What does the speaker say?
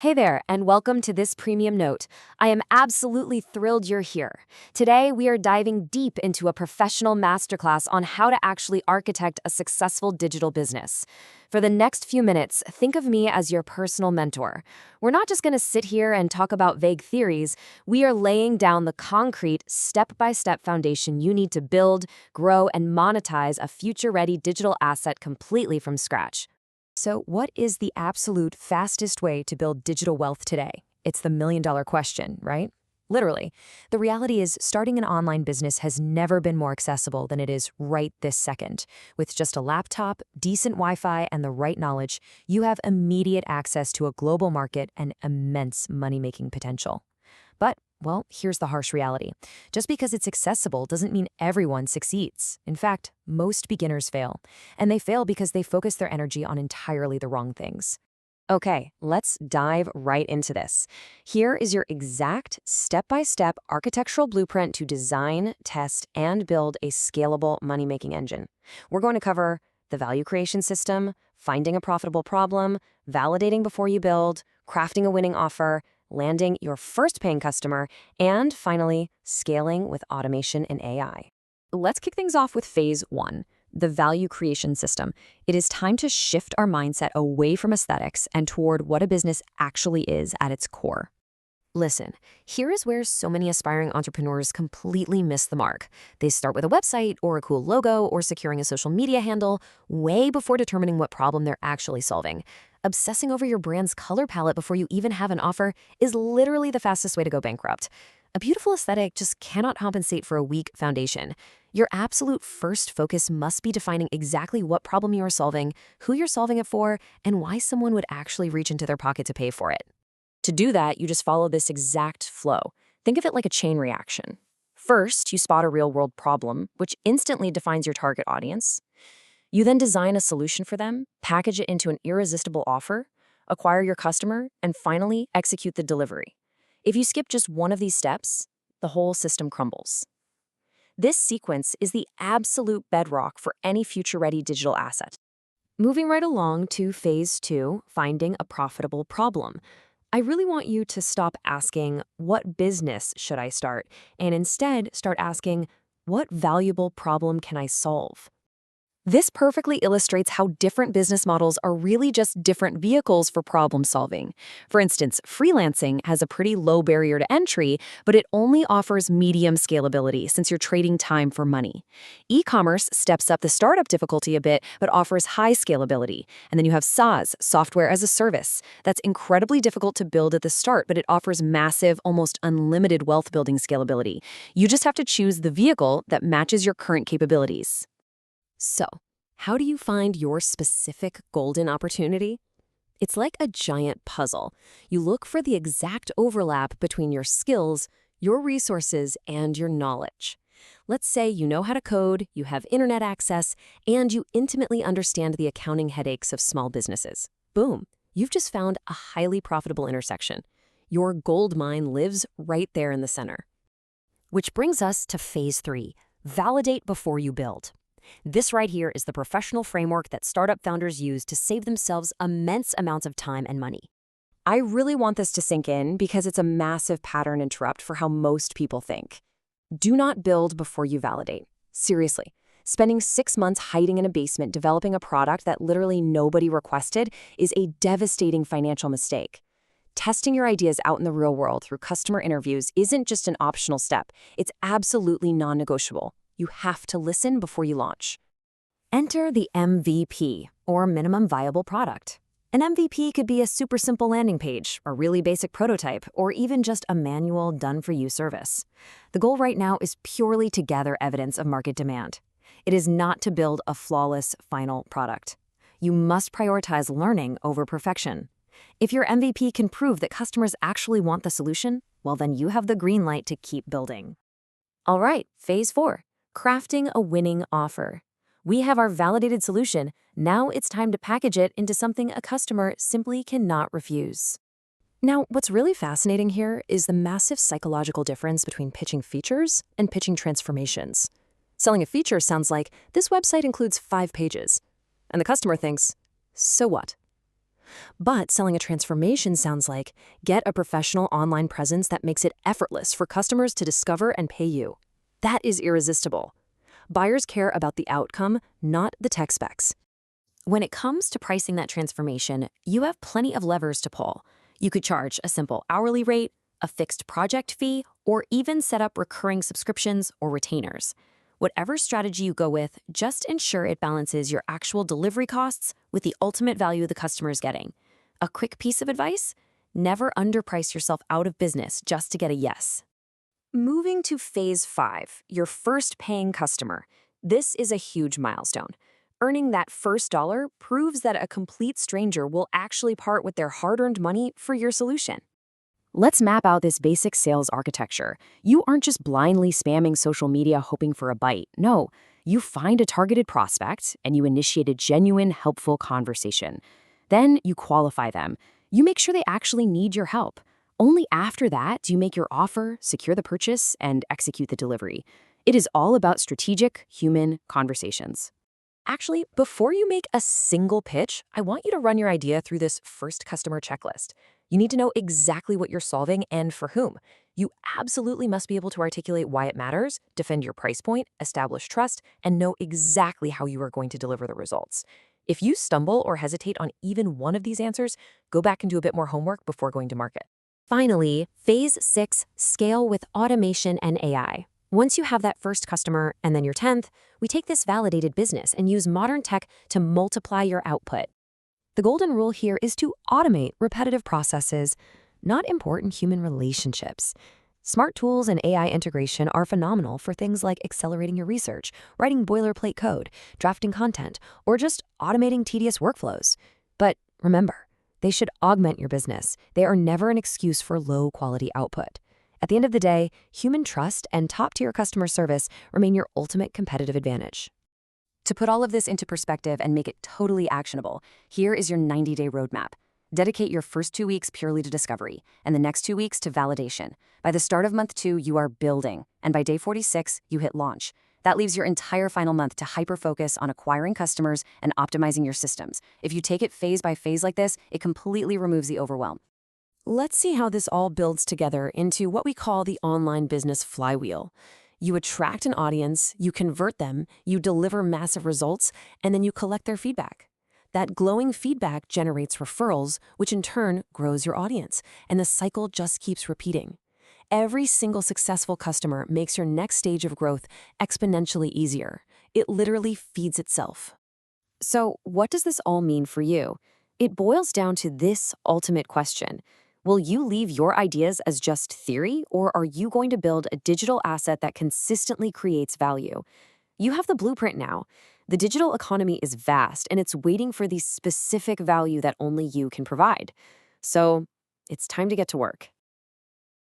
Hey there, and welcome to this premium note. I am absolutely thrilled you're here. Today, we are diving deep into a professional masterclass on how to actually architect a successful digital business. For the next few minutes, think of me as your personal mentor. We're not just going to sit here and talk about vague theories. We are laying down the concrete, step-by-step foundation you need to build, grow, and monetize a future-ready digital asset completely from scratch. So, what is the absolute fastest way to build digital wealth today? It's the million-dollar question, right? Literally. The reality is, starting an online business has never been more accessible than it is right this second. With just a laptop, decent Wi-Fi, and the right knowledge, you have immediate access to a global market and immense money-making potential. But, well, here's the harsh reality. Just because it's accessible doesn't mean everyone succeeds. In fact, most beginners fail. And they fail because they focus their energy on entirely the wrong things. Okay, let's dive right into this. Here is your exact step-by-step architectural blueprint to design, test, and build a scalable money-making engine. We're going to cover the value creation system, finding a profitable problem, validating before you build, crafting a winning offer, landing your first paying customer, and finally, scaling with automation and AI. Let's kick things off with phase one, the value creation system. It is time to shift our mindset away from aesthetics and toward what a business actually is at its core. Listen, here is where so many aspiring entrepreneurs completely miss the mark. They start with a website or a cool logo or securing a social media handle way before determining what problem they're actually solving. Obsessing over your brand's color palette before you even have an offer is literally the fastest way to go bankrupt. A beautiful aesthetic just cannot compensate for a weak foundation. Your absolute first focus must be defining exactly what problem you are solving, who you're solving it for, and why someone would actually reach into their pocket to pay for it. To do that, you just follow this exact flow. Think of it like a chain reaction. First, you spot a real-world problem, which instantly defines your target audience. You then design a solution for them, package it into an irresistible offer, acquire your customer, and finally execute the delivery. If you skip just one of these steps, the whole system crumbles. This sequence is the absolute bedrock for any future-ready digital asset. Moving right along to phase two, finding a profitable problem. I really want you to stop asking, what business should I start? And instead start asking, what valuable problem can I solve? This perfectly illustrates how different business models are really just different vehicles for problem solving. For instance, freelancing has a pretty low barrier to entry, but it only offers medium scalability since you're trading time for money. E-commerce steps up the startup difficulty a bit, but offers high scalability. And then you have SaaS, software as a service. That's incredibly difficult to build at the start, but it offers massive, almost unlimited wealth building scalability. You just have to choose the vehicle that matches your current capabilities. So, how do you find your specific golden opportunity? It's like a giant puzzle. You look for the exact overlap between your skills, your resources, and your knowledge. Let's say you know how to code, you have internet access, and you intimately understand the accounting headaches of small businesses. Boom, you've just found a highly profitable intersection. Your gold mine lives right there in the center. Which brings us to phase three, validate before you build. This right here is the professional framework that startup founders use to save themselves immense amounts of time and money. I really want this to sink in because it's a massive pattern interrupt for how most people think. Do not build before you validate. Seriously, spending 6 months hiding in a basement developing a product that literally nobody requested is a devastating financial mistake. Testing your ideas out in the real world through customer interviews isn't just an optional step. It's absolutely non-negotiable. You have to listen before you launch. Enter the MVP, or minimum viable product. An MVP could be a super simple landing page, a really basic prototype, or even just a manual done-for-you service. The goal right now is purely to gather evidence of market demand. It is not to build a flawless final product. You must prioritize learning over perfection. If your MVP can prove that customers actually want the solution, well then you have the green light to keep building. All right, phase four. Crafting a winning offer. We have our validated solution. Now it's time to package it into something a customer simply cannot refuse. Now, what's really fascinating here is the massive psychological difference between pitching features and pitching transformations. Selling a feature sounds like, this website includes 5 pages. And the customer thinks, so what? But selling a transformation sounds like get a professional online presence that makes it effortless for customers to discover and pay you. That is irresistible. Buyers care about the outcome, not the tech specs. When it comes to pricing that transformation, you have plenty of levers to pull. You could charge a simple hourly rate, a fixed project fee, or even set up recurring subscriptions or retainers. Whatever strategy you go with, just ensure it balances your actual delivery costs with the ultimate value the customer is getting. A quick piece of advice: never underprice yourself out of business just to get a yes. Moving to phase 5, your first paying customer. This is a huge milestone. Earning that first dollar proves that a complete stranger will actually part with their hard-earned money for your solution. Let's map out this basic sales architecture. You aren't just blindly spamming social media hoping for a bite. No, you find a targeted prospect and you initiate a genuine, helpful conversation. Then you qualify them. You make sure they actually need your help. Only after that do you make your offer, secure the purchase, and execute the delivery. It is all about strategic, human conversations. Actually, before you make a single pitch, I want you to run your idea through this first customer checklist. You need to know exactly what you're solving and for whom. You absolutely must be able to articulate why it matters, defend your price point, establish trust, and know exactly how you are going to deliver the results. If you stumble or hesitate on even one of these answers, go back and do a bit more homework before going to market. Finally, phase 6, scale with automation and AI. Once you have that first customer and then your 10th, we take this validated business and use modern tech to multiply your output. The golden rule here is to automate repetitive processes, not important human relationships. Smart tools and AI integration are phenomenal for things like accelerating your research, writing boilerplate code, drafting content, or just automating tedious workflows. But remember, they should augment your business. They are never an excuse for low-quality output. At the end of the day, human trust and top-tier customer service remain your ultimate competitive advantage. To put all of this into perspective and make it totally actionable, here is your 90-day roadmap. Dedicate your first 2 weeks purely to discovery, and the next 2 weeks to validation. By the start of month 2, you are building, and by day 46, you hit launch. That leaves your entire final month to hyper-focus on acquiring customers and optimizing your systems. If you take it phase by phase like this, it completely removes the overwhelm. Let's see how this all builds together into what we call the online business flywheel. You attract an audience, you convert them, you deliver massive results, and then you collect their feedback. That glowing feedback generates referrals, which in turn grows your audience, and the cycle just keeps repeating. Every single successful customer makes your next stage of growth exponentially easier. It literally feeds itself. So, what does this all mean for you? It boils down to this ultimate question. Will you leave your ideas as just theory, or are you going to build a digital asset that consistently creates value? You have the blueprint now. The digital economy is vast, and it's waiting for the specific value that only you can provide. So, it's time to get to work.